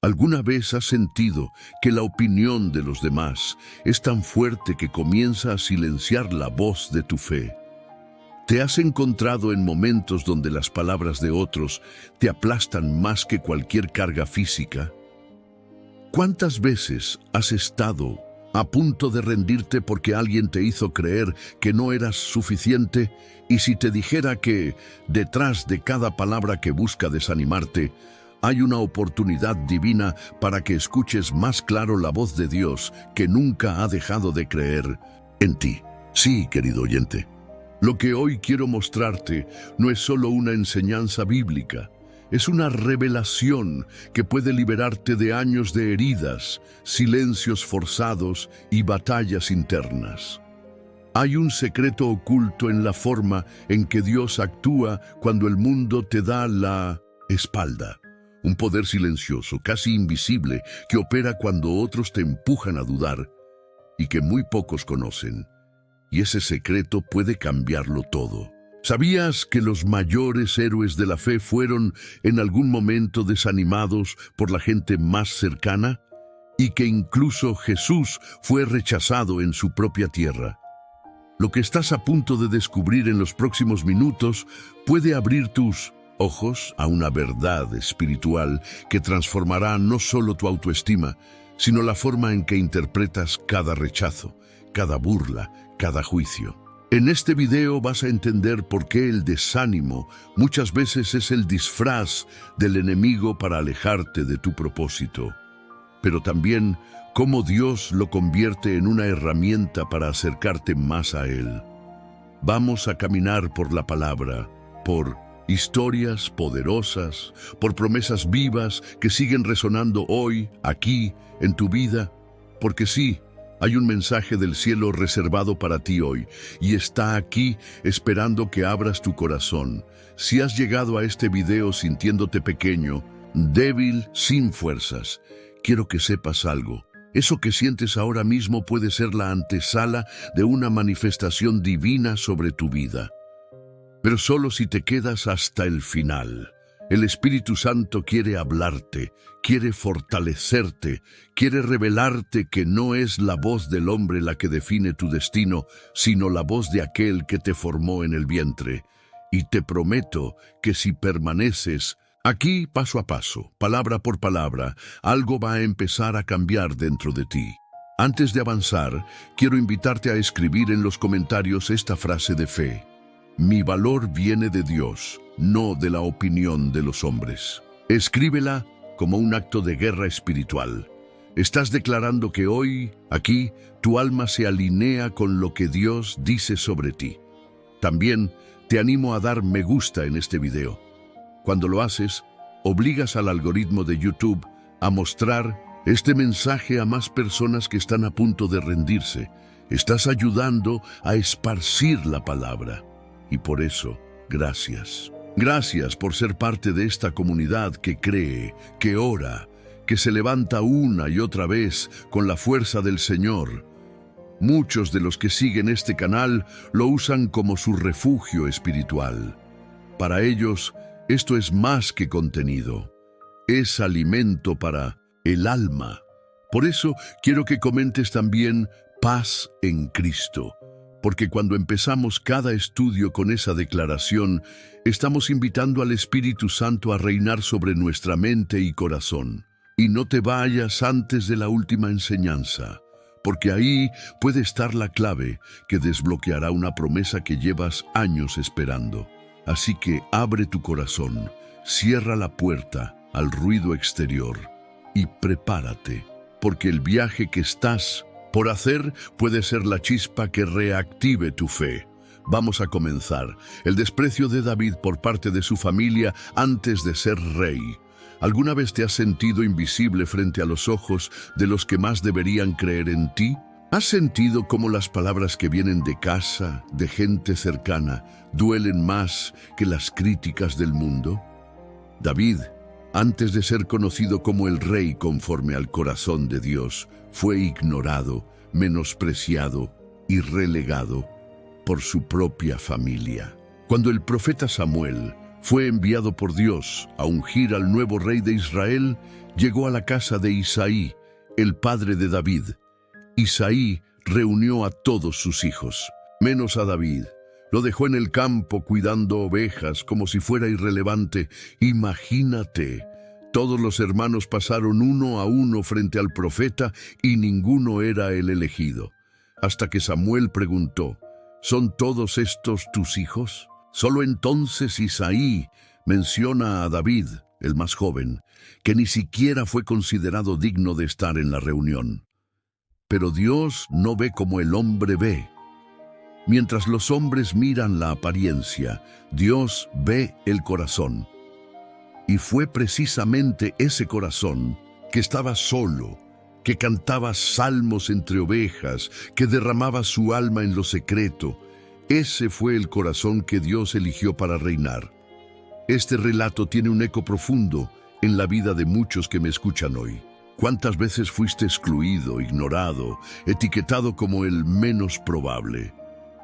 ¿Alguna vez has sentido que la opinión de los demás es tan fuerte que comienza a silenciar la voz de tu fe? ¿Te has encontrado en momentos donde las palabras de otros te aplastan más que cualquier carga física? ¿Cuántas veces has estado a punto de rendirte porque alguien te hizo creer que no eras suficiente? Y si te dijera que, detrás de cada palabra que busca desanimarte, hay una oportunidad divina para que escuches más claro la voz de Dios que nunca ha dejado de creer en ti. Sí, querido oyente. Lo que hoy quiero mostrarte no es solo una enseñanza bíblica, es una revelación que puede liberarte de años de heridas, silencios forzados y batallas internas. Hay un secreto oculto en la forma en que Dios actúa cuando el mundo te da la espalda. Un poder silencioso, casi invisible, que opera cuando otros te empujan a dudar y que muy pocos conocen. Y ese secreto puede cambiarlo todo. ¿Sabías que los mayores héroes de la fe fueron en algún momento desanimados por la gente más cercana? Y que incluso Jesús fue rechazado en su propia tierra. Lo que estás a punto de descubrir en los próximos minutos puede abrir tus ojos a una verdad espiritual que transformará no solo tu autoestima, sino la forma en que interpretas cada rechazo, cada burla, cada juicio. En este video vas a entender por qué el desánimo muchas veces es el disfraz del enemigo para alejarte de tu propósito, pero también cómo Dios lo convierte en una herramienta para acercarte más a Él. Vamos a caminar por la palabra, por historias poderosas, por promesas vivas que siguen resonando hoy, aquí, en tu vida, porque sí, hay un mensaje del cielo reservado para ti hoy y está aquí esperando que abras tu corazón. Si has llegado a este video sintiéndote pequeño, débil, sin fuerzas, quiero que sepas algo. Eso que sientes ahora mismo puede ser la antesala de una manifestación divina sobre tu vida. Pero solo si te quedas hasta el final. El Espíritu Santo quiere hablarte, quiere fortalecerte, quiere revelarte que no es la voz del hombre la que define tu destino, sino la voz de aquel que te formó en el vientre. Y te prometo que si permaneces aquí paso a paso, palabra por palabra, algo va a empezar a cambiar dentro de ti. Antes de avanzar, quiero invitarte a escribir en los comentarios esta frase de fe. Mi valor viene de Dios, no de la opinión de los hombres. Escríbela como un acto de guerra espiritual. Estás declarando que hoy, aquí, tu alma se alinea con lo que Dios dice sobre ti. También te animo a dar me gusta en este video. Cuando lo haces, obligas al algoritmo de YouTube a mostrar este mensaje a más personas que están a punto de rendirse. Estás ayudando a esparcir la palabra. Y por eso, gracias. Gracias por ser parte de esta comunidad que cree, que ora, que se levanta una y otra vez con la fuerza del Señor. Muchos de los que siguen este canal lo usan como su refugio espiritual. Para ellos, esto es más que contenido. Es alimento para el alma. Por eso, quiero que comentes también paz en Cristo. Porque cuando empezamos cada estudio con esa declaración, estamos invitando al Espíritu Santo a reinar sobre nuestra mente y corazón. Y no te vayas antes de la última enseñanza, porque ahí puede estar la clave que desbloqueará una promesa que llevas años esperando. Así que abre tu corazón, cierra la puerta al ruido exterior y prepárate, porque el viaje que estás por hacer puede ser la chispa que reactive tu fe. Vamos a comenzar. El desprecio de David por parte de su familia antes de ser rey. ¿Alguna vez te has sentido invisible frente a los ojos de los que más deberían creer en ti? ¿Has sentido cómo las palabras que vienen de casa, de gente cercana, duelen más que las críticas del mundo? David, antes de ser conocido como el rey conforme al corazón de Dios, fue ignorado, menospreciado y relegado por su propia familia. Cuando el profeta Samuel fue enviado por Dios a ungir al nuevo rey de Israel, llegó a la casa de Isaí, el padre de David. Isaí reunió a todos sus hijos, menos a David. Lo dejó en el campo cuidando ovejas como si fuera irrelevante. Imagínate, todos los hermanos pasaron uno a uno frente al profeta y ninguno era el elegido. Hasta que Samuel preguntó, ¿son todos estos tus hijos? Solo entonces Isaí menciona a David, el más joven, que ni siquiera fue considerado digno de estar en la reunión. Pero Dios no ve como el hombre ve. Mientras los hombres miran la apariencia, Dios ve el corazón. Y fue precisamente ese corazón que estaba solo, que cantaba salmos entre ovejas, que derramaba su alma en lo secreto. Ese fue el corazón que Dios eligió para reinar. Este relato tiene un eco profundo en la vida de muchos que me escuchan hoy. ¿Cuántas veces fuiste excluido, ignorado, etiquetado como el menos probable?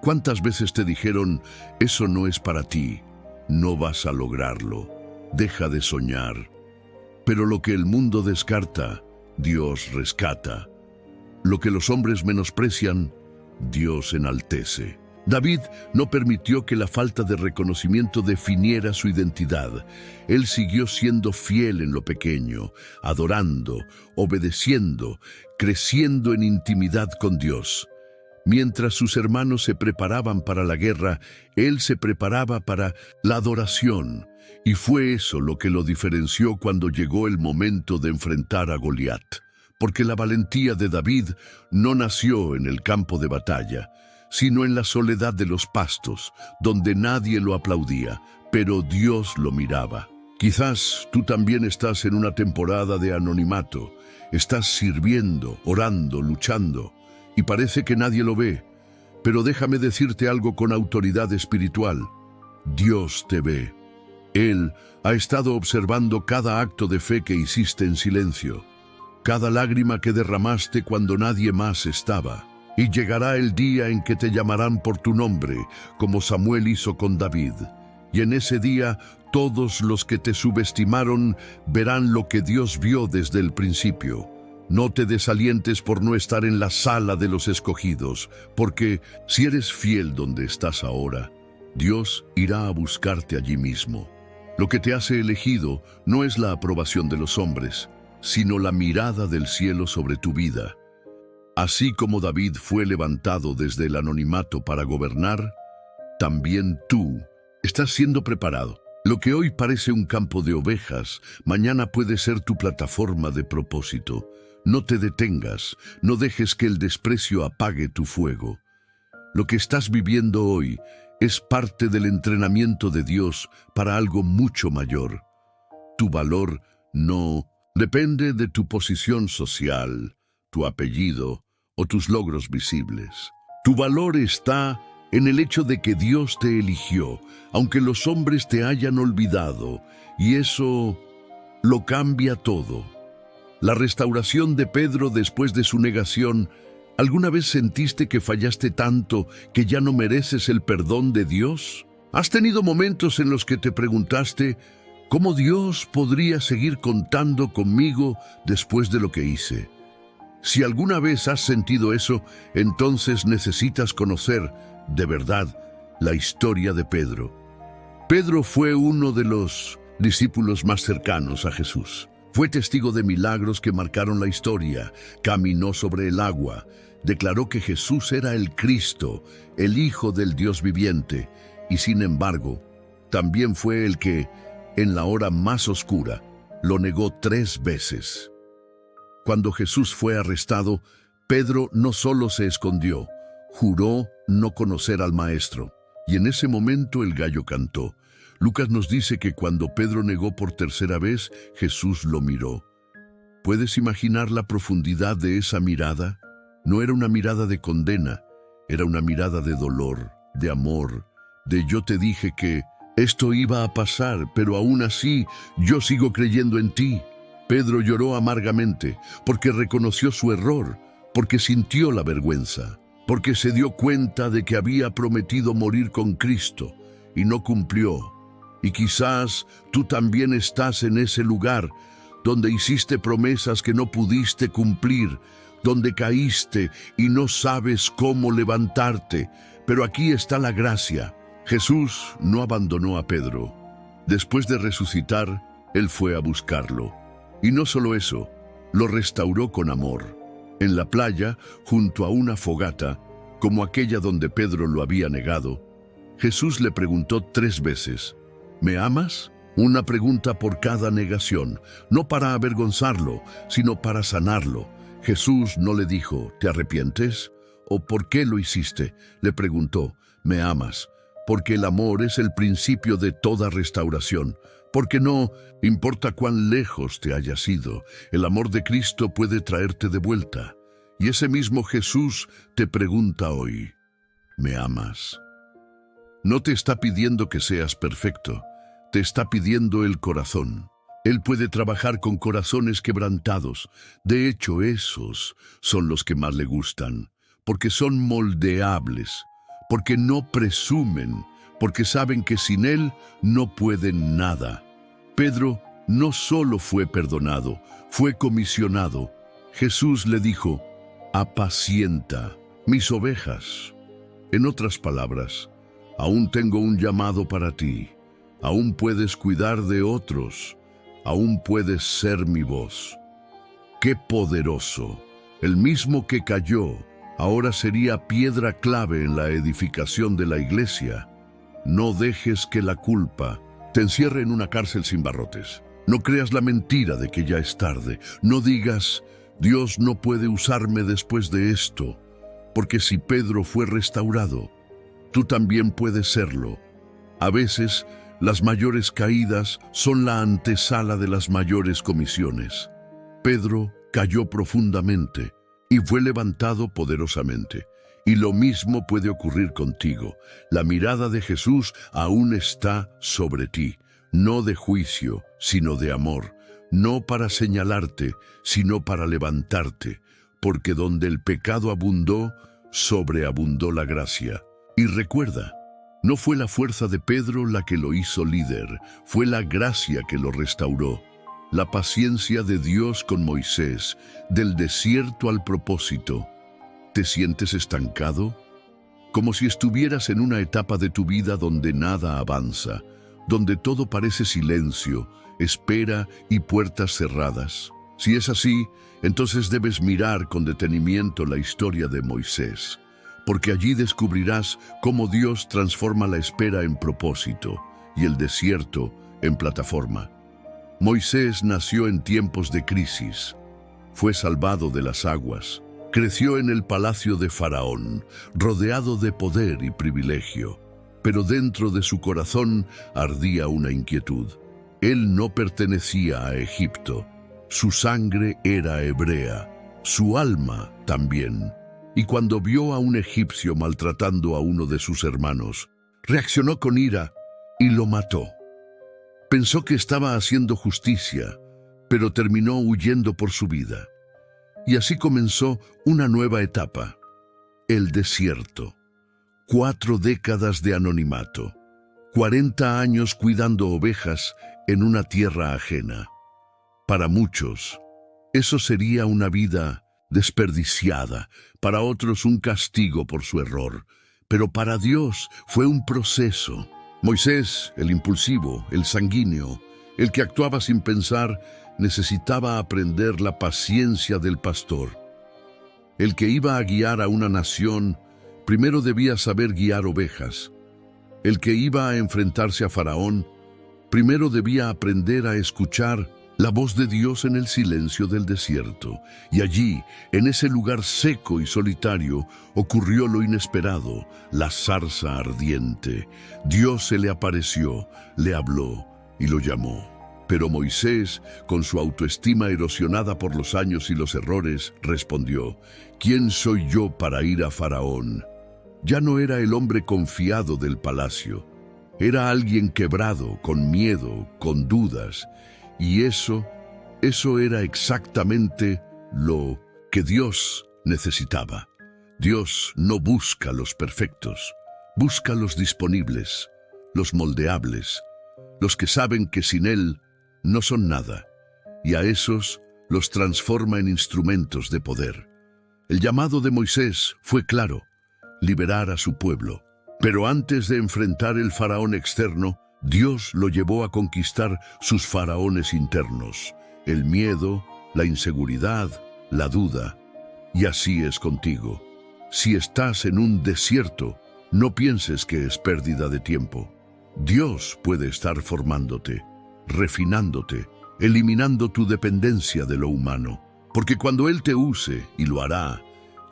¿Cuántas veces te dijeron, eso no es para ti, no vas a lograrlo, deja de soñar? Pero lo que el mundo descarta, Dios rescata. Lo que los hombres menosprecian, Dios enaltece. David no permitió que la falta de reconocimiento definiera su identidad. Él siguió siendo fiel en lo pequeño, adorando, obedeciendo, creciendo en intimidad con Dios. Mientras sus hermanos se preparaban para la guerra, él se preparaba para la adoración. Y fue eso lo que lo diferenció cuando llegó el momento de enfrentar a Goliat. Porque la valentía de David no nació en el campo de batalla, sino en la soledad de los pastos, donde nadie lo aplaudía, pero Dios lo miraba. Quizás tú también estás en una temporada de anonimato. Estás sirviendo, orando, luchando, y parece que nadie lo ve. Pero déjame decirte algo con autoridad espiritual. Dios te ve. Él ha estado observando cada acto de fe que hiciste en silencio, cada lágrima que derramaste cuando nadie más estaba. Y llegará el día en que te llamarán por tu nombre, como Samuel hizo con David. Y en ese día, todos los que te subestimaron verán lo que Dios vio desde el principio. No te desalientes por no estar en la sala de los escogidos, porque si eres fiel donde estás ahora, Dios irá a buscarte allí mismo. Lo que te hace elegido no es la aprobación de los hombres, sino la mirada del cielo sobre tu vida. Así como David fue levantado desde el anonimato para gobernar, también tú estás siendo preparado. Lo que hoy parece un campo de ovejas, mañana puede ser tu plataforma de propósito. No te detengas, no dejes que el desprecio apague tu fuego. Lo que estás viviendo hoy es parte del entrenamiento de Dios para algo mucho mayor. Tu valor no depende de tu posición social, tu apellido o tus logros visibles. Tu valor está en el hecho de que Dios te eligió, aunque los hombres te hayan olvidado, y eso lo cambia todo. La restauración de Pedro después de su negación, ¿alguna vez sentiste que fallaste tanto que ya no mereces el perdón de Dios? ¿Has tenido momentos en los que te preguntaste, ¿cómo Dios podría seguir contando conmigo después de lo que hice? Si alguna vez has sentido eso, entonces necesitas conocer, de verdad, la historia de Pedro. Pedro fue uno de los discípulos más cercanos a Jesús. Fue testigo de milagros que marcaron la historia, caminó sobre el agua, declaró que Jesús era el Cristo, el Hijo del Dios viviente, y sin embargo, también fue el que, en la hora más oscura, lo negó 3 veces. Cuando Jesús fue arrestado, Pedro no solo se escondió, juró no conocer al Maestro. Y en ese momento el gallo cantó. Lucas nos dice que cuando Pedro negó por 3ª vez, Jesús lo miró. ¿Puedes imaginar la profundidad de esa mirada? No era una mirada de condena, era una mirada de dolor, de amor, de yo te dije que esto iba a pasar, pero aún así yo sigo creyendo en ti. Pedro lloró amargamente porque reconoció su error, porque sintió la vergüenza, porque se dio cuenta de que había prometido morir con Cristo y no cumplió. Y quizás tú también estás en ese lugar donde hiciste promesas que no pudiste cumplir, donde caíste y no sabes cómo levantarte. Pero aquí está la gracia. Jesús no abandonó a Pedro. Después de resucitar, Él fue a buscarlo. Y no solo eso, lo restauró con amor. En la playa, junto a una fogata, como aquella donde Pedro lo había negado, Jesús le preguntó 3 veces, ¿me amas? Una pregunta por cada negación, no para avergonzarlo, sino para sanarlo. Jesús no le dijo, ¿te arrepientes? ¿O por qué lo hiciste? Le preguntó, ¿me amas? Porque el amor es el principio de toda restauración. Porque no importa cuán lejos te hayas ido, el amor de Cristo puede traerte de vuelta. Y ese mismo Jesús te pregunta hoy, ¿me amas? No te está pidiendo que seas perfecto, te está pidiendo el corazón. Él puede trabajar con corazones quebrantados. De hecho, esos son los que más le gustan, porque son moldeables, porque no presumen, porque saben que sin Él no pueden nada. Pedro no solo fue perdonado, fue comisionado. Jesús le dijo, apacienta mis ovejas. En otras palabras, aún tengo un llamado para ti. Aún puedes cuidar de otros. Aún puedes ser mi voz. ¡Qué poderoso! El mismo que cayó, ahora sería piedra clave en la edificación de la iglesia. No dejes que la culpa te encierre en una cárcel sin barrotes. No creas la mentira de que ya es tarde. No digas, Dios no puede usarme después de esto. Porque si Pedro fue restaurado, tú también puedes serlo. A veces, las mayores caídas son la antesala de las mayores comisiones. Pedro cayó profundamente y fue levantado poderosamente. Y lo mismo puede ocurrir contigo. La mirada de Jesús aún está sobre ti, no de juicio, sino de amor, no para señalarte, sino para levantarte, porque donde el pecado abundó, sobreabundó la gracia. Y recuerda, no fue la fuerza de Pedro la que lo hizo líder, fue la gracia que lo restauró. La paciencia de Dios con Moisés, del desierto al propósito. ¿Te sientes estancado? Como si estuvieras en una etapa de tu vida donde nada avanza, donde todo parece silencio, espera y puertas cerradas. Si es así, entonces debes mirar con detenimiento la historia de Moisés, porque allí descubrirás cómo Dios transforma la espera en propósito y el desierto en plataforma. Moisés nació en tiempos de crisis, fue salvado de las aguas, creció en el palacio de Faraón, rodeado de poder y privilegio, pero dentro de su corazón ardía una inquietud. Él no pertenecía a Egipto, su sangre era hebrea, su alma también. Y cuando vio a un egipcio maltratando a uno de sus hermanos, reaccionó con ira y lo mató. Pensó que estaba haciendo justicia, pero terminó huyendo por su vida. Y así comenzó una nueva etapa, el desierto. 4 décadas de anonimato, 40 años cuidando ovejas en una tierra ajena. Para muchos, eso sería una vida desperdiciada, para otros un castigo por su error, pero para Dios fue un proceso. Moisés, el impulsivo, el sanguíneo, el que actuaba sin pensar, necesitaba aprender la paciencia del pastor. El que iba a guiar a una nación, primero debía saber guiar ovejas. El que iba a enfrentarse a Faraón, primero debía aprender a escuchar la voz de Dios en el silencio del desierto. Y allí, en ese lugar seco y solitario, ocurrió lo inesperado, la zarza ardiente. Dios se le apareció, le habló y lo llamó. Pero Moisés, con su autoestima erosionada por los años y los errores, respondió, ¿quién soy yo para ir a Faraón? Ya no era el hombre confiado del palacio. Era alguien quebrado, con miedo, con dudas. Y eso era exactamente lo que Dios necesitaba. Dios no busca los perfectos, busca los disponibles, los moldeables, los que saben que sin Él no son nada. y a esos los transforma en instrumentos de poder. El llamado de Moisés fue claro: liberar a su pueblo. Pero antes de enfrentar el faraón externo, Dios lo llevó a conquistar sus faraones internos: el miedo, la inseguridad, la duda. Y así es contigo. Si estás en un desierto, no pienses que es pérdida de tiempo. Dios puede estar formándote, refinándote, eliminando tu dependencia de lo humano. Porque cuando Él te use, y lo hará,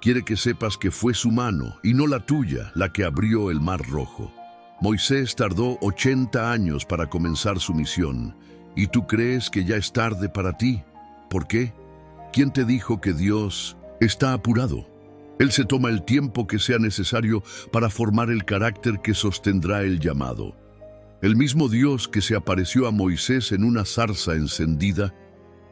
quiere que sepas que fue su mano, y no la tuya, la que abrió el Mar Rojo. Moisés tardó 80 años para comenzar su misión, ¿y tú crees que ya es tarde para ti? ¿Por qué? ¿Quién te dijo que Dios está apurado? Él se toma el tiempo que sea necesario para formar el carácter que sostendrá el llamado. El mismo Dios que se apareció a Moisés en una zarza encendida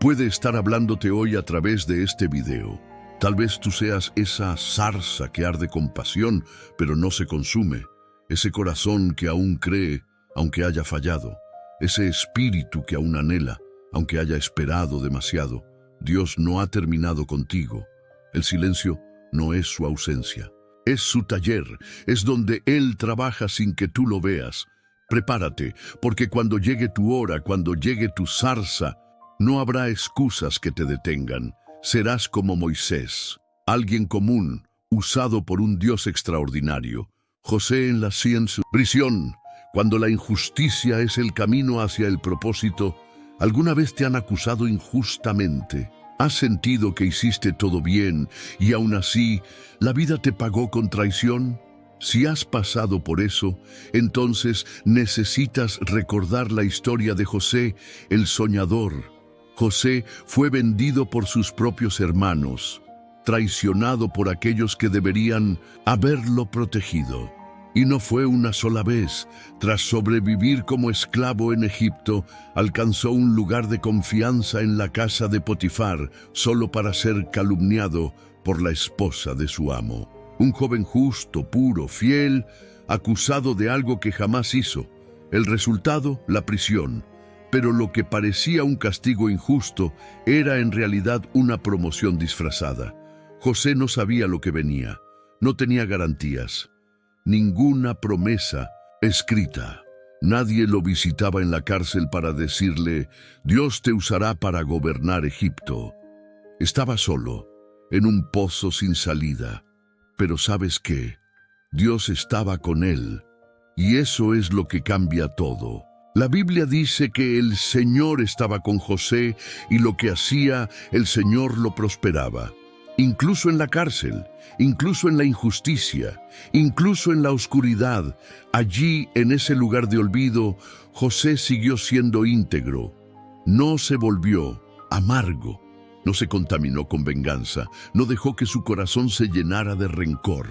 puede estar hablándote hoy a través de este video. Tal vez tú seas esa zarza que arde con pasión, pero no se consume. Ese corazón que aún cree, aunque haya fallado. Ese espíritu que aún anhela, aunque haya esperado demasiado. Dios no ha terminado contigo. El silencio no es su ausencia. Es su taller, es donde Él trabaja sin que tú lo veas. Prepárate, porque cuando llegue tu hora, cuando llegue tu zarza, no habrá excusas que te detengan. Serás como Moisés, alguien común, usado por un Dios extraordinario. José en la prisión, cuando la injusticia es el camino hacia el propósito. ¿Alguna vez te han acusado injustamente? ¿Has sentido que hiciste todo bien y aún así la vida te pagó con traición? Si has pasado por eso, entonces necesitas recordar la historia de José, el soñador. José fue vendido por sus propios hermanos, traicionado por aquellos que deberían haberlo protegido. Y no fue una sola vez. Tras sobrevivir como esclavo en Egipto, alcanzó un lugar de confianza en la casa de Potifar, solo para ser calumniado por la esposa de su amo. Un joven justo, puro, fiel, acusado de algo que jamás hizo. El resultado, la prisión. Pero lo que parecía un castigo injusto era en realidad una promoción disfrazada. José no sabía lo que venía. No tenía garantías. Ninguna promesa escrita. Nadie lo visitaba en la cárcel para decirle: Dios te usará para gobernar Egipto. Estaba solo, en un pozo sin salida. Pero ¿sabes qué? Dios estaba con él, y eso es lo que cambia todo. La Biblia dice que el Señor estaba con José y lo que hacía, el Señor lo prosperaba. Incluso en la cárcel, incluso en la injusticia, incluso en la oscuridad, allí en ese lugar de olvido, José siguió siendo íntegro. No se volvió amargo, no se contaminó con venganza, no dejó que su corazón se llenara de rencor.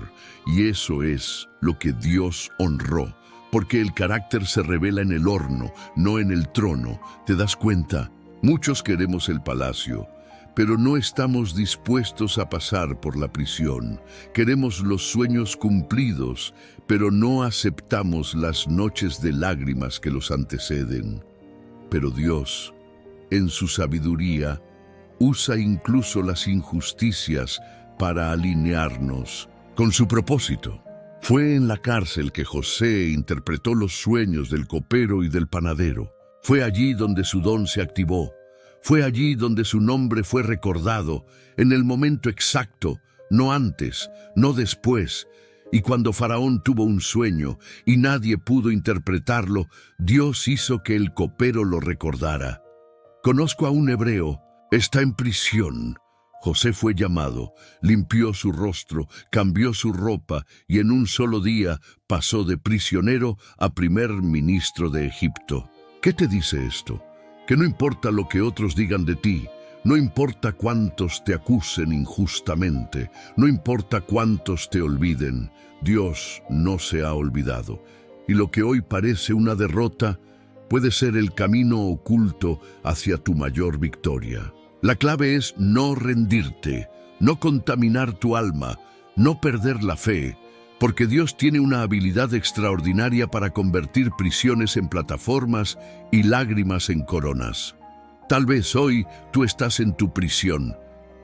Y eso es lo que Dios honró, porque el carácter se revela en el horno, no en el trono. ¿Te das cuenta? Muchos queremos el palacio, pero no estamos dispuestos a pasar por la prisión. Queremos los sueños cumplidos, pero no aceptamos las noches de lágrimas que los anteceden. Pero Dios, en su sabiduría, usa incluso las injusticias para alinearnos con su propósito. Fue en la cárcel que José interpretó los sueños del copero y del panadero. Fue allí donde su don se activó. Fue allí donde su nombre fue recordado, en el momento exacto, no antes, no después. Y cuando Faraón tuvo un sueño y nadie pudo interpretarlo, Dios hizo que el copero lo recordara. Conozco a un hebreo, está en prisión. José fue llamado, limpió su rostro, cambió su ropa y en un solo día pasó de prisionero a primer ministro de Egipto. ¿Qué te dice esto? Que no importa lo que otros digan de ti, no importa cuántos te acusen injustamente, no importa cuántos te olviden, Dios no se ha olvidado. Y lo que hoy parece una derrota puede ser el camino oculto hacia tu mayor victoria. La clave es no rendirte, no contaminar tu alma, no perder la fe, porque Dios tiene una habilidad extraordinaria para convertir prisiones en plataformas y lágrimas en coronas. Tal vez hoy tú estás en tu prisión,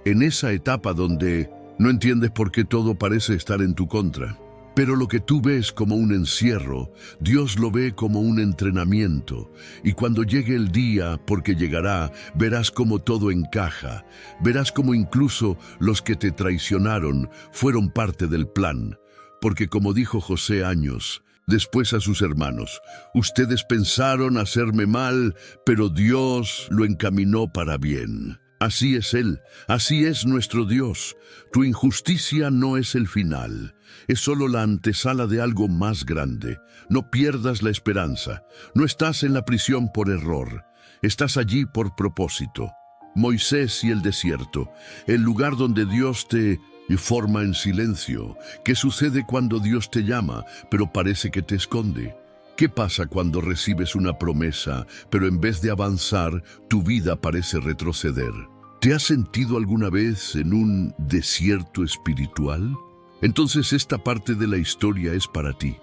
en esa etapa donde no entiendes por qué todo parece estar en tu contra. Pero lo que tú ves como un encierro, Dios lo ve como un entrenamiento. Y cuando llegue el día, porque llegará, verás cómo todo encaja. Verás cómo incluso los que te traicionaron fueron parte del plan. Porque como dijo José Años, después a sus hermanos, ustedes pensaron hacerme mal, pero Dios lo encaminó para bien. Así es Él, así es nuestro Dios. Tu injusticia no es el final, es solo la antesala de algo más grande. No pierdas la esperanza. No estás en la prisión por error, estás allí por propósito. Moisés y el desierto, el lugar donde Dios te forma en silencio. ¿Qué sucede cuando Dios te llama, pero parece que te esconde? ¿Qué pasa cuando recibes una promesa, pero en vez de avanzar, tu vida parece retroceder? ¿Te has sentido alguna vez en un desierto espiritual? Entonces esta parte de la historia es para ti.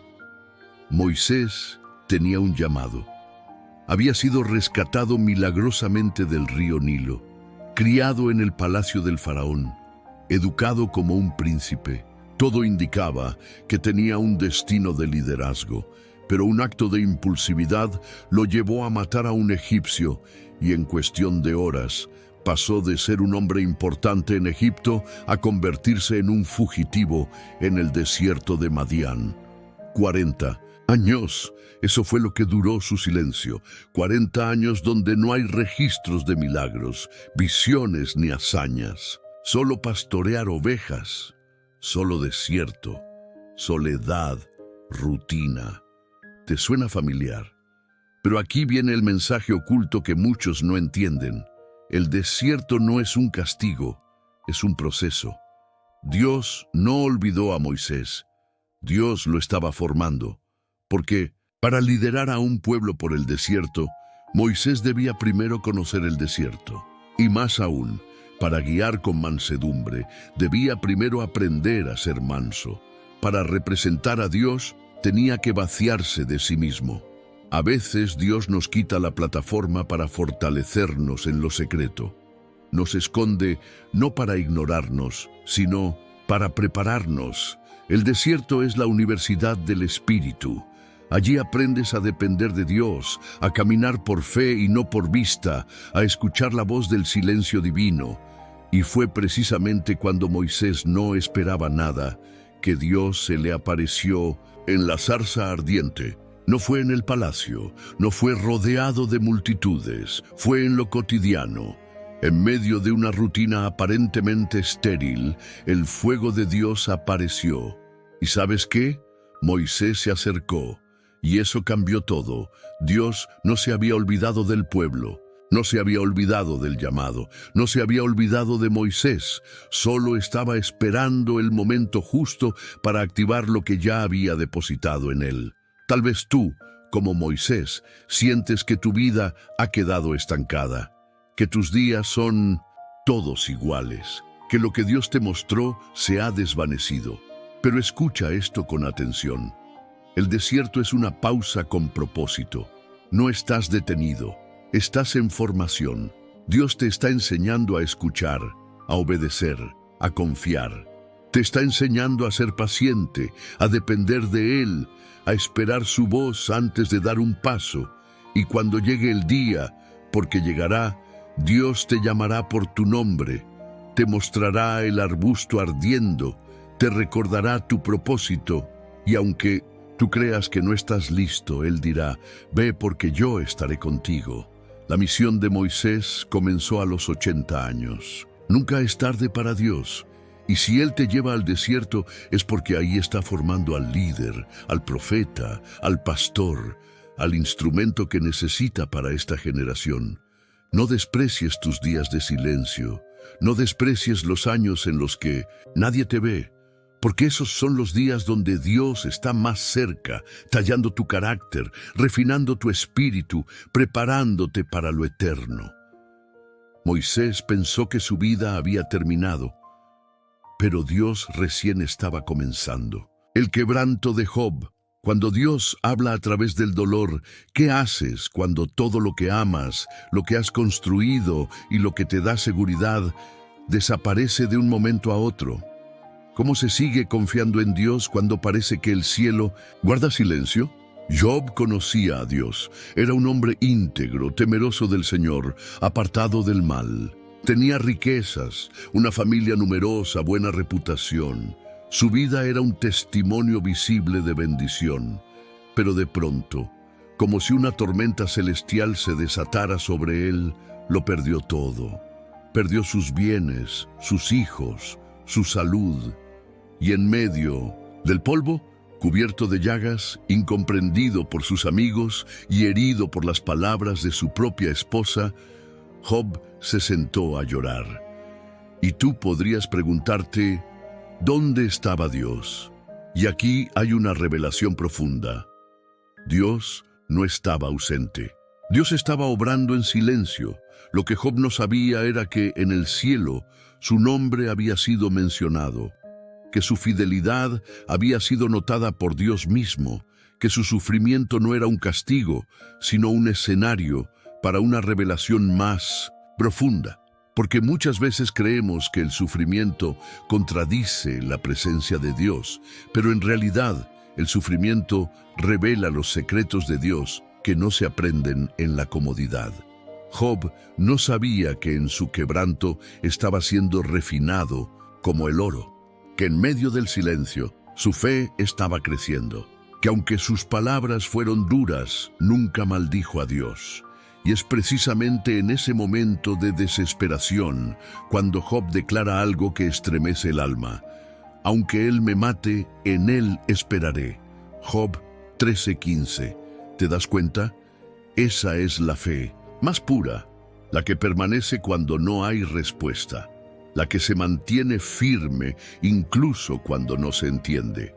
Moisés tenía un llamado. Había sido rescatado milagrosamente del río Nilo, criado en el palacio del faraón, educado como un príncipe. Todo indicaba que tenía un destino de liderazgo, pero un acto de impulsividad lo llevó a matar a un egipcio y en cuestión de horas pasó de ser un hombre importante en Egipto a convertirse en un fugitivo en el desierto de Madián. 40 años, eso fue lo que duró su silencio. 40 años donde no hay registros de milagros, visiones ni hazañas. Solo pastorear ovejas, solo desierto, soledad, rutina. ¿Te suena familiar? Pero aquí viene el mensaje oculto que muchos no entienden. El desierto no es un castigo, es un proceso. Dios no olvidó a Moisés. Dios lo estaba formando. Porque para liderar a un pueblo por el desierto, Moisés debía primero conocer el desierto. Y más aún, para guiar con mansedumbre, debía primero aprender a ser manso. Para representar a Dios, tenía que vaciarse de sí mismo. A veces Dios nos quita la plataforma para fortalecernos en lo secreto. Nos esconde no para ignorarnos, sino para prepararnos. El desierto es la universidad del Espíritu. Allí aprendes a depender de Dios, a caminar por fe y no por vista, a escuchar la voz del silencio divino. Y fue precisamente cuando Moisés no esperaba nada, que Dios se le apareció en la zarza ardiente. No fue en el palacio, no fue rodeado de multitudes, fue en lo cotidiano. En medio de una rutina aparentemente estéril, el fuego de Dios apareció. ¿Y sabes qué? Moisés se acercó, y eso cambió todo. Dios no se había olvidado del pueblo, no se había olvidado del llamado, no se había olvidado de Moisés, solo estaba esperando el momento justo para activar lo que ya había depositado en él. Tal vez tú, como Moisés, sientes que tu vida ha quedado estancada, que tus días son todos iguales, que lo que Dios te mostró se ha desvanecido. Pero escucha esto con atención. El desierto es una pausa con propósito. No estás detenido, estás en formación. Dios te está enseñando a escuchar, a obedecer, a confiar. Te está enseñando a ser paciente, a depender de Él, a esperar su voz antes de dar un paso. Y cuando llegue el día, porque llegará, Dios te llamará por tu nombre, te mostrará el arbusto ardiendo, te recordará tu propósito, y aunque tú creas que no estás listo, Él dirá, ve porque yo estaré contigo. La misión de Moisés comenzó a los 80 años. Nunca es tarde para Dios. Y si Él te lleva al desierto, es porque ahí está formando al líder, al profeta, al pastor, al instrumento que necesita para esta generación. No desprecies tus días de silencio, no desprecies los años en los que nadie te ve, porque esos son los días donde Dios está más cerca, tallando tu carácter, refinando tu espíritu, preparándote para lo eterno. Moisés pensó que su vida había terminado, pero Dios recién estaba comenzando. El quebranto de Job, Cuando Dios habla a través del dolor, ¿qué haces cuando todo lo que amas, lo que has construido y lo que te da seguridad desaparece de un momento a otro? ¿Cómo se sigue confiando en Dios cuando parece que el cielo guarda silencio? Job conocía a Dios. Era un hombre íntegro, temeroso del Señor, apartado del mal. Tenía riquezas, una familia numerosa, buena reputación. Su vida era un testimonio visible de bendición. Pero de pronto, como si una tormenta celestial se desatara sobre él, lo perdió todo. Perdió sus bienes, sus hijos, su salud. Y en medio del polvo, cubierto de llagas, incomprendido por sus amigos y herido por las palabras de su propia esposa, Job se sentó a llorar. Y tú podrías preguntarte, ¿dónde estaba Dios? Y aquí hay una revelación profunda. Dios no estaba ausente. Dios estaba obrando en silencio. Lo que Job no sabía era que en el cielo su nombre había sido mencionado, que su fidelidad había sido notada por Dios mismo, que su sufrimiento no era un castigo, sino un escenario para una revelación más profunda. Porque muchas veces creemos que el sufrimiento contradice la presencia de Dios, pero en realidad el sufrimiento revela los secretos de Dios que no se aprenden en la comodidad. Job no sabía que en su quebranto estaba siendo refinado como el oro, que en medio del silencio su fe estaba creciendo, que aunque sus palabras fueron duras, nunca maldijo a Dios. Y es precisamente en ese momento de desesperación cuando Job declara algo que estremece el alma. Aunque él me mate, en él esperaré. Job 13:15. ¿Te das cuenta? Esa es la fe más pura, la que permanece cuando no hay respuesta, la que se mantiene firme incluso cuando no se entiende,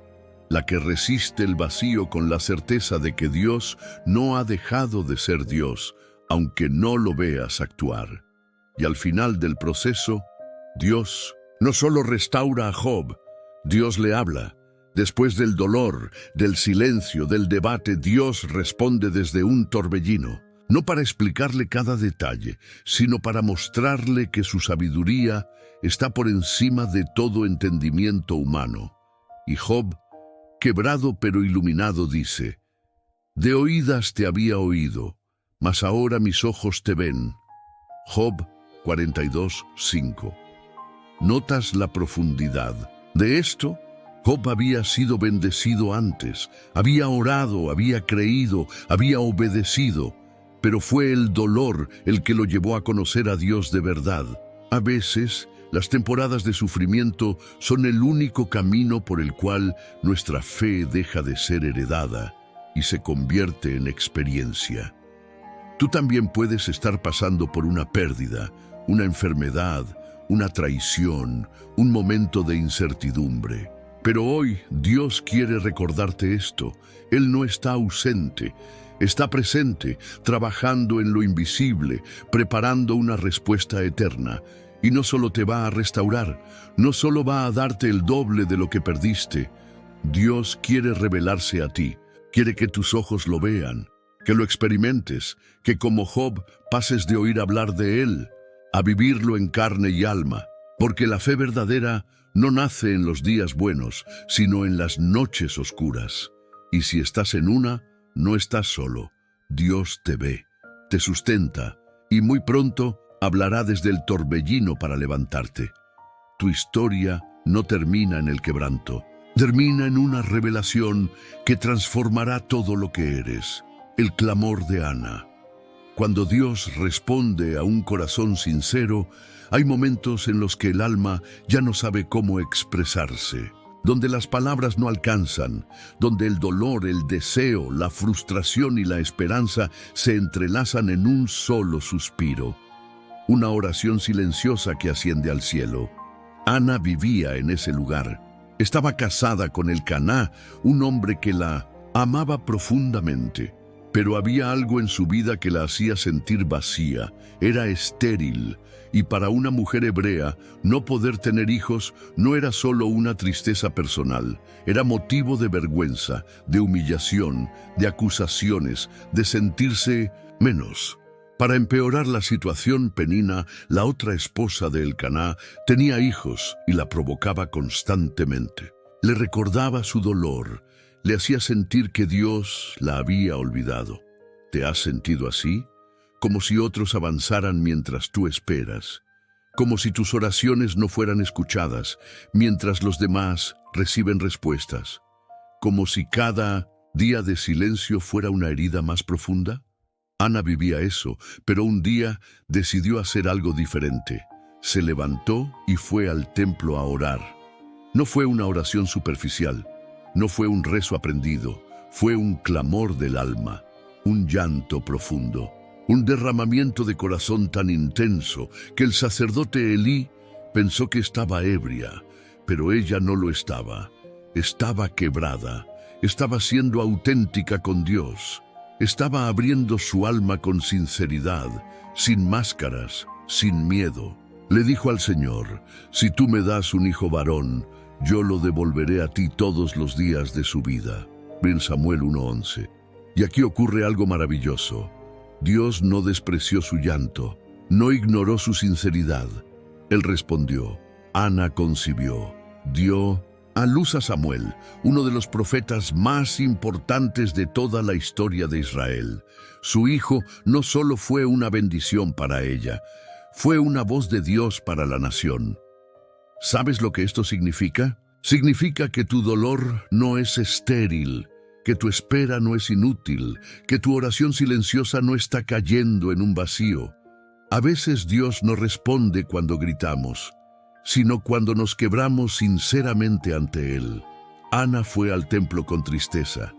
la que resiste el vacío con la certeza de que Dios no ha dejado de ser Dios, aunque no lo veas actuar. Y al final del proceso, Dios no solo restaura a Job, Dios le habla. Después del dolor, del silencio, del debate, Dios responde desde un torbellino, no para explicarle cada detalle, sino para mostrarle que su sabiduría está por encima de todo entendimiento humano. Y Job, quebrado pero iluminado, dice: «De oídas te había oído, mas ahora mis ojos te ven». Job 42:5. ¿Notas la profundidad de esto? Job había sido bendecido antes, había orado, había creído, había obedecido, pero fue el dolor el que lo llevó a conocer a Dios de verdad. A veces, las temporadas de sufrimiento son el único camino por el cual nuestra fe deja de ser heredada y se convierte en experiencia. Tú también puedes estar pasando por una pérdida, una enfermedad, una traición, un momento de incertidumbre. Pero hoy Dios quiere recordarte esto. Él no está ausente, está presente, trabajando en lo invisible, preparando una respuesta eterna. Y no solo te va a restaurar, no solo va a darte el doble de lo que perdiste. Dios quiere revelarse a ti, quiere que tus ojos lo vean, que lo experimentes, que como Job pases de oír hablar de Él a vivirlo en carne y alma, porque la fe verdadera no nace en los días buenos, sino en las noches oscuras. Y si estás en una, no estás solo. Dios te ve, te sustenta, y muy pronto hablará desde el torbellino para levantarte. Tu historia no termina en el quebranto, termina en una revelación que transformará todo lo que eres. El clamor de Ana. Cuando Dios responde a un corazón sincero, hay momentos en los que el alma ya no sabe cómo expresarse, donde las palabras no alcanzan, donde el dolor, el deseo, la frustración y la esperanza se entrelazan en un solo suspiro. Una oración silenciosa que asciende al cielo. Ana vivía en ese lugar. Estaba casada con Elcaná, un hombre que la amaba profundamente. Pero había algo en su vida que la hacía sentir vacía, era estéril, y para una mujer hebrea, no poder tener hijos no era solo una tristeza personal, era motivo de vergüenza, de humillación, de acusaciones, de sentirse menos. Para empeorar la situación, Penina, la otra esposa de Elcaná, tenía hijos y la provocaba constantemente. Le recordaba su dolor, le hacía sentir que Dios la había olvidado. ¿Te has sentido así? Como si otros avanzaran mientras tú esperas, como si tus oraciones no fueran escuchadas mientras los demás reciben respuestas, como si cada día de silencio fuera una herida más profunda. Ana vivía eso, pero un día decidió hacer algo diferente. Se levantó y fue al templo a orar. No fue una oración superficial, no fue un rezo aprendido, fue un clamor del alma, un llanto profundo, un derramamiento de corazón tan intenso que el sacerdote Elí pensó que estaba ebria, pero ella no lo estaba. Estaba quebrada, estaba siendo auténtica con Dios. Estaba abriendo su alma con sinceridad, sin máscaras, sin miedo. Le dijo al Señor: si tú me das un hijo varón, yo lo devolveré a ti todos los días de su vida. En Samuel 1:11. Y aquí ocurre algo maravilloso. Dios no despreció su llanto, no ignoró su sinceridad. Él respondió. Ana concibió, dio a luz a Samuel, uno de los profetas más importantes de toda la historia de Israel. Su hijo no solo fue una bendición para ella, fue una voz de Dios para la nación. ¿Sabes lo que esto significa? Significa que tu dolor no es estéril, que tu espera no es inútil, que tu oración silenciosa no está cayendo en un vacío. A veces Dios no responde cuando gritamos, sino cuando nos quebramos sinceramente ante Él. Ana fue al templo con tristeza,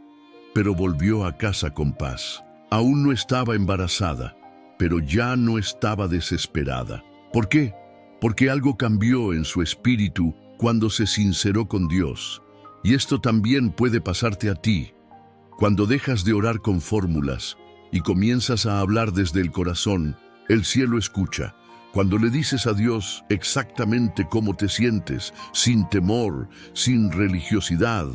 pero volvió a casa con paz. Aún no estaba embarazada, pero ya no estaba desesperada. ¿Por qué? Porque algo cambió en su espíritu cuando se sinceró con Dios. Y esto también puede pasarte a ti. Cuando dejas de orar con fórmulas y comienzas a hablar desde el corazón, el cielo escucha. Cuando le dices a Dios exactamente cómo te sientes, sin temor, sin religiosidad,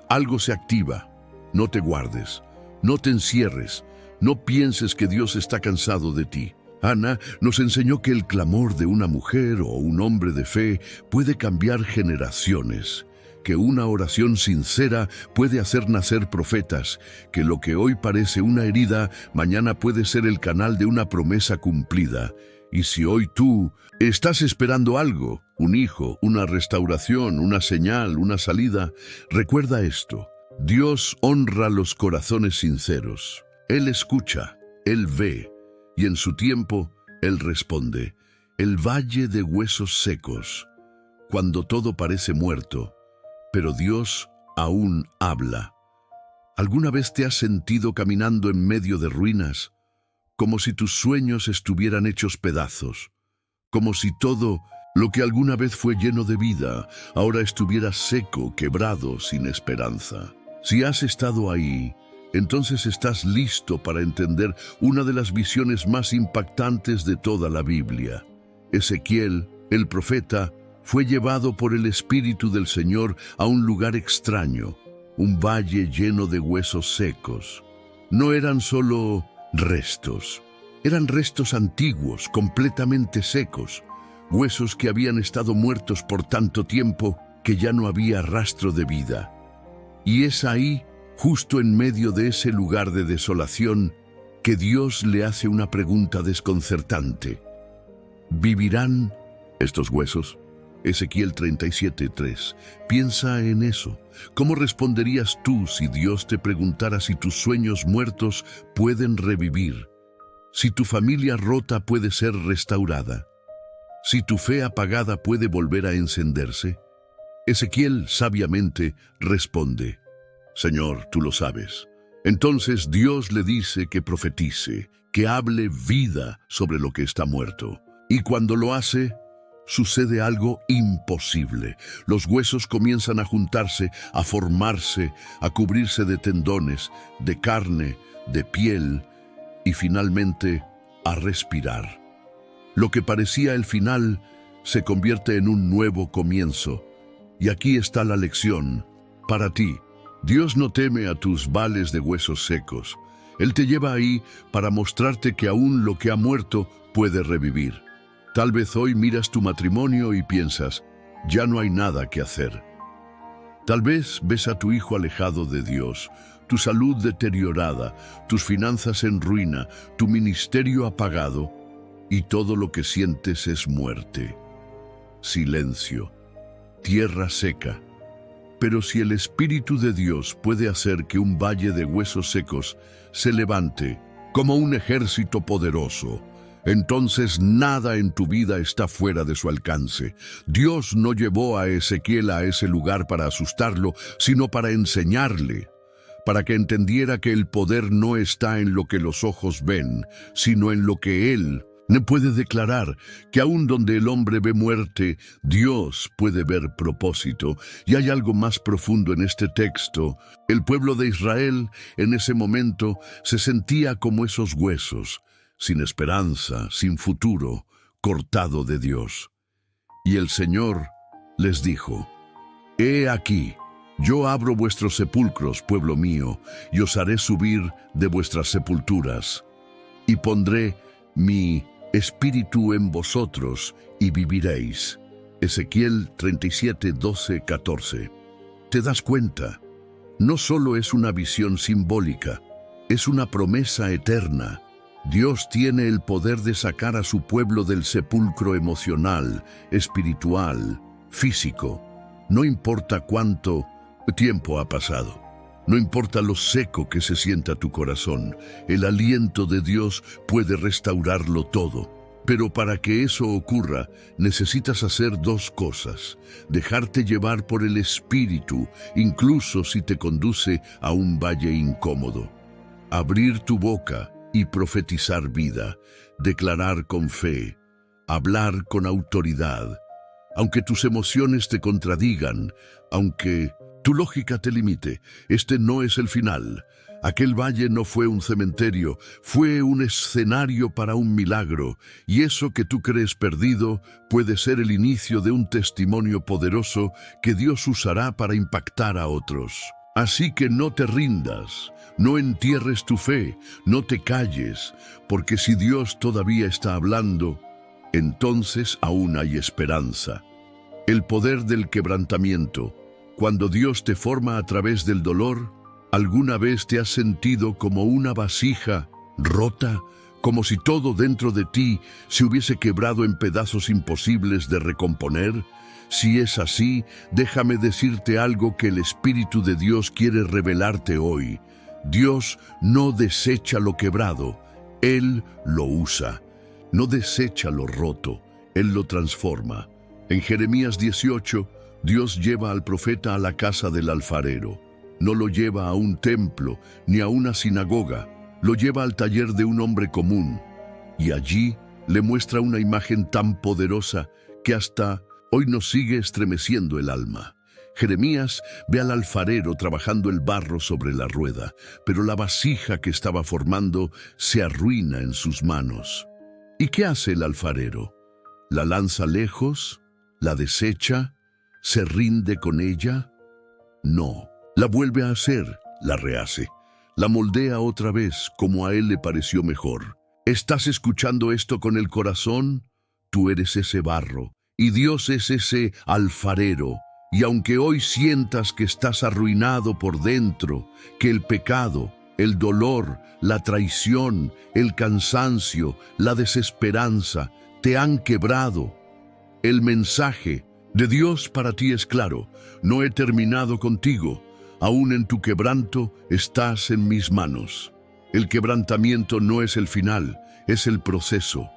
algo se activa. No te guardes, no te encierres, no pienses que Dios está cansado de ti. Ana nos enseñó que el clamor de una mujer o un hombre de fe puede cambiar generaciones, que una oración sincera puede hacer nacer profetas, que lo que hoy parece una herida, mañana puede ser el canal de una promesa cumplida. Y si hoy tú estás esperando algo, un hijo, una restauración, una señal, una salida, recuerda esto: Dios honra los corazones sinceros. Él escucha, Él ve, y en su tiempo Él responde. El valle de huesos secos, cuando todo parece muerto, pero Dios aún habla. ¿Alguna vez te has sentido caminando en medio de ruinas, como si tus sueños estuvieran hechos pedazos, como si todo lo que alguna vez fue lleno de vida ahora estuviera seco, quebrado, sin esperanza? Si has estado ahí, entonces estás listo para entender una de las visiones más impactantes de toda la Biblia. Ezequiel, el profeta, fue llevado por el Espíritu del Señor a un lugar extraño, un valle lleno de huesos secos. No eran solo restos, eran restos antiguos, completamente secos, huesos que habían estado muertos por tanto tiempo que ya no había rastro de vida. Y es ahí, justo en medio de ese lugar de desolación, que Dios le hace una pregunta desconcertante. ¿Vivirán estos huesos? Ezequiel 37:3. Piensa en eso. ¿Cómo responderías tú si Dios te preguntara si tus sueños muertos pueden revivir? Si tu familia rota puede ser restaurada. Si tu fe apagada puede volver a encenderse. Ezequiel sabiamente responde: Señor, tú lo sabes. Entonces Dios le dice que profetice, que hable vida sobre lo que está muerto. Y cuando lo hace, sucede algo imposible. Los huesos comienzan a juntarse, a formarse, a cubrirse de tendones, de carne, de piel y finalmente a respirar. Lo que parecía el final se convierte en un nuevo comienzo. Y aquí está la lección para ti. Dios no teme a tus vales de huesos secos. Él te lleva ahí para mostrarte que aún lo que ha muerto puede revivir. Tal vez hoy miras tu matrimonio y piensas, ya no hay nada que hacer. Tal vez ves a tu hijo alejado de Dios, tu salud deteriorada, tus finanzas en ruina, tu ministerio apagado, y todo lo que sientes es muerte, silencio, tierra seca. Pero si el Espíritu de Dios puede hacer que un valle de huesos secos se levante como un ejército poderoso, entonces nada en tu vida está fuera de su alcance. Dios no llevó a Ezequiel a ese lugar para asustarlo, sino para enseñarle, para que entendiera que el poder no está en lo que los ojos ven, sino en lo que Él puede declarar, que aun donde el hombre ve muerte, Dios puede ver propósito. Y hay algo más profundo en este texto. El pueblo de Israel en ese momento se sentía como esos huesos, sin esperanza, sin futuro, cortado de Dios. Y el Señor les dijo, «He aquí, yo abro vuestros sepulcros, pueblo mío, y os haré subir de vuestras sepulturas, y pondré mi Espíritu en vosotros, y viviréis». Ezequiel 37, 12, 14. ¿Te das cuenta? No solo es una visión simbólica, es una promesa eterna. Dios tiene el poder de sacar a su pueblo del sepulcro emocional, espiritual, físico. No importa cuánto tiempo ha pasado. No importa lo seco que se sienta tu corazón, el aliento de Dios puede restaurarlo todo. Pero para que eso ocurra, necesitas hacer dos cosas: dejarte llevar por el Espíritu, incluso si te conduce a un valle incómodo. Abrir tu boca y profetizar vida, declarar con fe, hablar con autoridad. Aunque tus emociones te contradigan, aunque tu lógica te limite, este no es el final. Aquel valle no fue un cementerio, fue un escenario para un milagro, y eso que tú crees perdido puede ser el inicio de un testimonio poderoso que Dios usará para impactar a otros. Así que no te rindas, no entierres tu fe, no te calles, porque si Dios todavía está hablando, entonces aún hay esperanza. El poder del quebrantamiento. Cuando Dios te forma a través del dolor, ¿alguna vez te has sentido como una vasija rota, como si todo dentro de ti se hubiese quebrado en pedazos imposibles de recomponer? Si es así, déjame decirte algo que el Espíritu de Dios quiere revelarte hoy. Dios no desecha lo quebrado, Él lo usa. No desecha lo roto, Él lo transforma. En Jeremías 18, Dios lleva al profeta a la casa del alfarero. No lo lleva a un templo ni a una sinagoga, lo lleva al taller de un hombre común. Y allí le muestra una imagen tan poderosa que hasta hoy nos sigue estremeciendo el alma. Jeremías ve al alfarero trabajando el barro sobre la rueda, pero la vasija que estaba formando se arruina en sus manos. ¿Y qué hace el alfarero? ¿La lanza lejos? ¿La desecha? ¿Se rinde con ella? No, la vuelve a hacer, la rehace, la moldea otra vez como a él le pareció mejor. ¿Estás escuchando esto con el corazón? Tú eres ese barro y Dios es ese alfarero. Y aunque hoy sientas que estás arruinado por dentro, que el pecado, el dolor, la traición, el cansancio, la desesperanza te han quebrado, el mensaje de Dios para ti es claro: no he terminado contigo, aún en tu quebranto estás en mis manos. El quebrantamiento no es el final, es el proceso.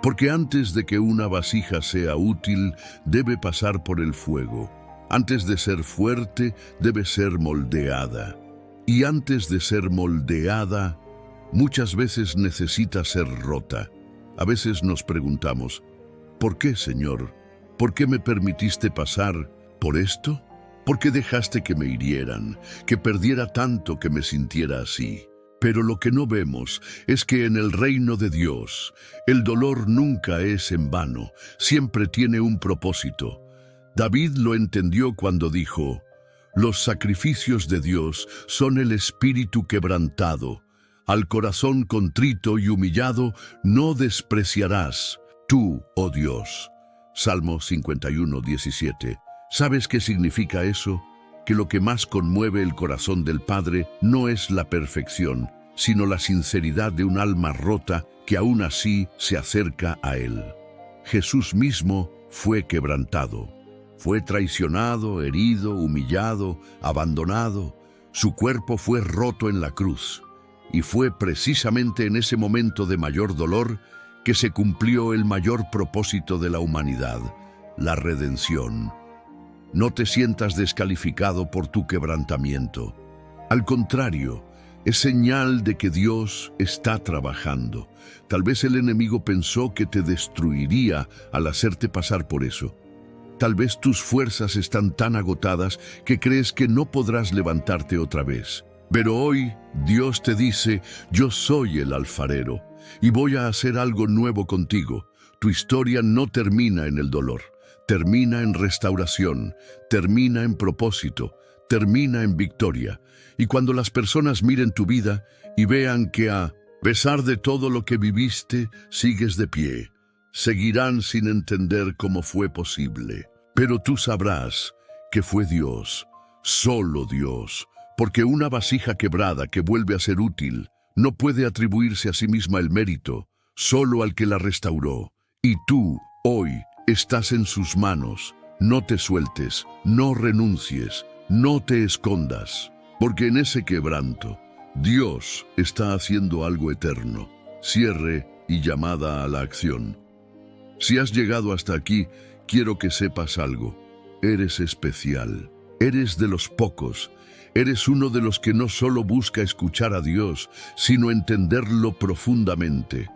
Porque antes de que una vasija sea útil, debe pasar por el fuego. Antes de ser fuerte, debe ser moldeada. Y antes de ser moldeada, muchas veces necesita ser rota. A veces nos preguntamos, ¿por qué, Señor? ¿Por qué me permitiste pasar por esto? ¿Por qué dejaste que me hirieran, que perdiera tanto que me sintiera así? Pero lo que no vemos es que en el reino de Dios, el dolor nunca es en vano, siempre tiene un propósito. David lo entendió cuando dijo, los sacrificios de Dios son el espíritu quebrantado. Al corazón contrito y humillado no despreciarás, tú, oh Dios. Salmo 51, 17. ¿Sabes qué significa eso? Que lo que más conmueve el corazón del Padre no es la perfección, sino la sinceridad de un alma rota que aún así se acerca a Él. Jesús mismo fue quebrantado. Fue traicionado, herido, humillado, abandonado. Su cuerpo fue roto en la cruz. Y fue precisamente en ese momento de mayor dolor que se cumplió el mayor propósito de la humanidad, la redención. No te sientas descalificado por tu quebrantamiento. Al contrario, es señal de que Dios está trabajando. Tal vez el enemigo pensó que te destruiría al hacerte pasar por eso. Tal vez tus fuerzas están tan agotadas que crees que no podrás levantarte otra vez. Pero hoy Dios te dice, yo soy el alfarero y voy a hacer algo nuevo contigo. Tu historia no termina en el dolor, termina en restauración, termina en propósito, termina en victoria. Y cuando las personas miren tu vida y vean que a pesar de todo lo que viviste, sigues de pie, seguirán sin entender cómo fue posible. Pero tú sabrás que fue Dios, solo Dios, porque una vasija quebrada que vuelve a ser útil no puede atribuirse a sí misma el mérito, solo al que la restauró. Y tú, hoy, estás en sus manos. No te sueltes, no renuncies, no te escondas, porque en ese quebranto, Dios está haciendo algo eterno. Cierre y llamada a la acción. Si has llegado hasta aquí, quiero que sepas algo. Eres especial. Eres de los pocos. Eres uno de los que no solo busca escuchar a Dios, sino entenderlo profundamente.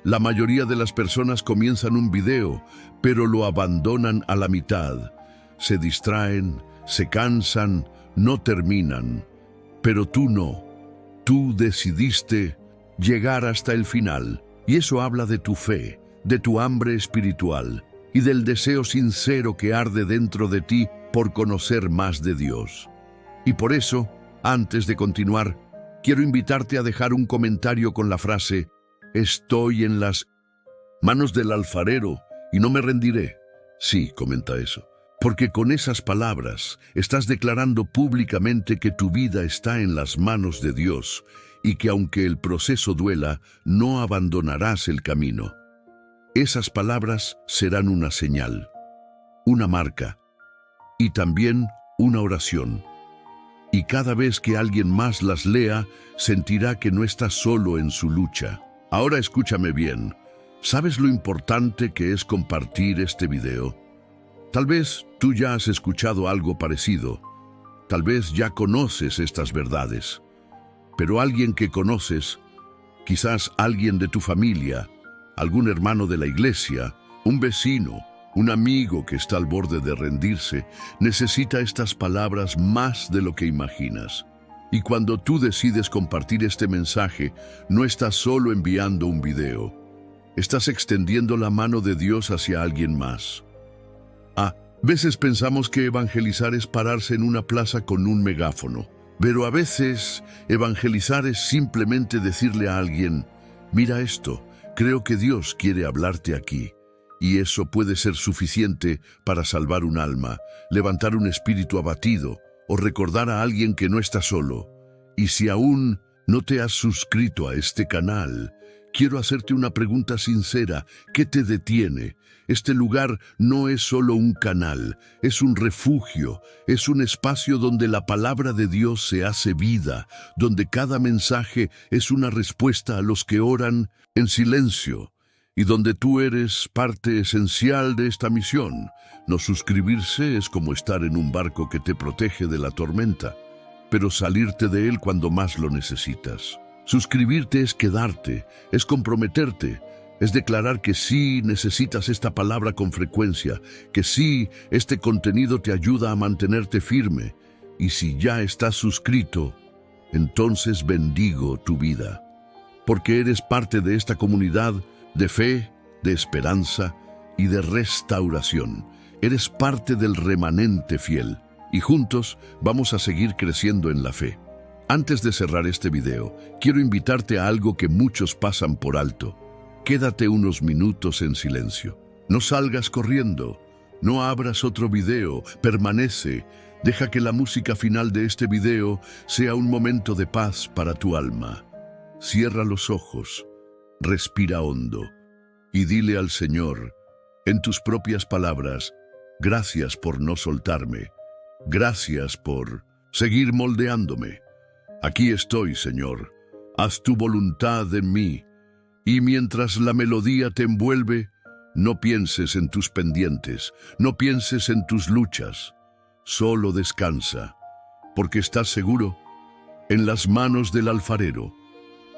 La mayoría de las personas comienzan un video, pero lo abandonan a la mitad. Se distraen, se cansan, no terminan. Pero tú no. Tú decidiste llegar hasta el final. Y eso habla de tu fe, de tu hambre espiritual y del deseo sincero que arde dentro de ti por conocer más de Dios. Y por eso, antes de continuar, quiero invitarte a dejar un comentario con la frase, estoy en las manos del alfarero y no me rendiré. Sí, comenta eso, porque con esas palabras estás declarando públicamente que tu vida está en las manos de Dios y que aunque el proceso duela, no abandonarás el camino. Esas palabras serán una señal, una marca y también una oración. Y cada vez que alguien más las lea, sentirá que no está solo en su lucha. Ahora escúchame bien. ¿Sabes lo importante que es compartir este video? Tal vez tú ya has escuchado algo parecido. Tal vez ya conoces estas verdades. Pero alguien que conoces, quizás alguien de tu familia, algún hermano de la iglesia, un vecino, un amigo que está al borde de rendirse, necesita estas palabras más de lo que imaginas. Y cuando tú decides compartir este mensaje, no estás solo enviando un video. Estás extendiendo la mano de Dios hacia alguien más. A veces pensamos que evangelizar es pararse en una plaza con un megáfono. Pero a veces evangelizar es simplemente decirle a alguien, mira esto, creo que Dios quiere hablarte aquí. Y eso puede ser suficiente para salvar un alma, levantar un espíritu abatido o recordar a alguien que no está solo. Y si aún no te has suscrito a este canal, quiero hacerte una pregunta sincera. ¿Qué te detiene? Este lugar no es solo un canal, es un refugio, es un espacio donde la palabra de Dios se hace vida, donde cada mensaje es una respuesta a los que oran en silencio, y donde tú eres parte esencial de esta misión. No suscribirse es como estar en un barco que te protege de la tormenta, pero salirte de él cuando más lo necesitas. Suscribirte es quedarte, es comprometerte, es declarar que sí necesitas esta palabra con frecuencia, que sí, este contenido te ayuda a mantenerte firme. Y si ya estás suscrito, entonces bendigo tu vida, porque eres parte de esta comunidad de fe, de esperanza y de restauración. Eres parte del remanente fiel, y juntos vamos a seguir creciendo en la fe. Antes de cerrar este video, quiero invitarte a algo que muchos pasan por alto. Quédate unos minutos en silencio. No salgas corriendo. No abras otro video. Permanece. Deja que la música final de este video sea un momento de paz para tu alma. Cierra los ojos. Respira hondo. Y dile al Señor, en tus propias palabras, gracias por no soltarme. Gracias por seguir moldeándome. Aquí estoy, Señor. Haz tu voluntad en mí. Y mientras la melodía te envuelve, no pienses en tus pendientes, no pienses en tus luchas. Solo descansa, porque estás seguro en las manos del alfarero.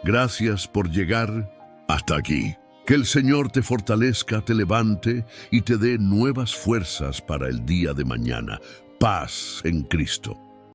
Gracias por llegar hasta aquí. Que el Señor te fortalezca, te levante y te dé nuevas fuerzas para el día de mañana. Paz en Cristo.